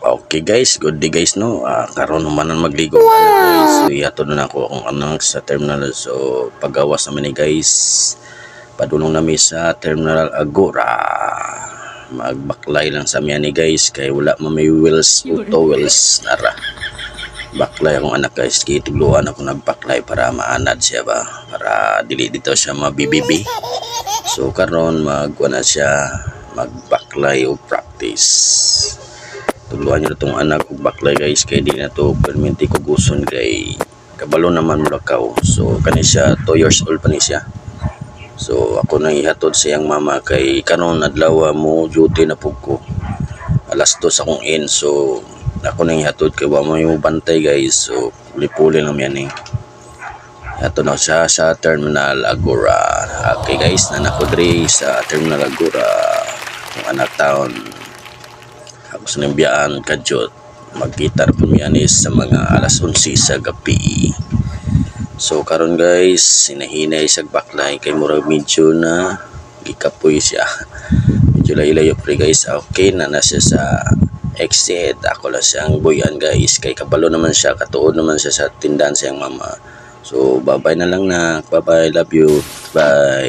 Okay guys, good day guys no. Karon naman ang magligo guys. So ihato na ako akong anak sa terminal. So pagawas naman ni guys. Padulong namin sa Terminal Agora. Magbaklay lang sa miyan ni guys kay wala man may wheels, auto wheels nara. Baklay akong anak guys, kay tugluan ako nagbaklay para maanad siya ba, para dili dito siya mabibibi. So karon magkuha na siya magbaklay o practice. Tuluan nyo na itong anak ko baklay guys, kaya di na to perminti ko guson kay kabalo naman mulakaw. So kani siya 2 years old pa ni siya. So ako nang ihatod sa iyang mama kay kanon adlaw mo duty na pug ko alas 2 akong in. So ako nang ihatod kay wa mo yung bantay guys. So puli-puli lang yan Ato na siya sa Terminal Agora. Okay guys, nanako diri sa Terminal Agora yung anak town. Ako sa nambiyaan kadyot magkita po miyanis sa mga alas 11 sa gabi. So karon guys, sinahinay sa baklay kay murag medyo na gikapoy siya. Medyo layo-layo pre guys. Okay na siya sa exit. Ako lang siyang buyan guys kay kabalo naman siya, katuod naman siya sa tindahan sa iyang mama. So bye bye na lang na. Bye bye, love you. Bye.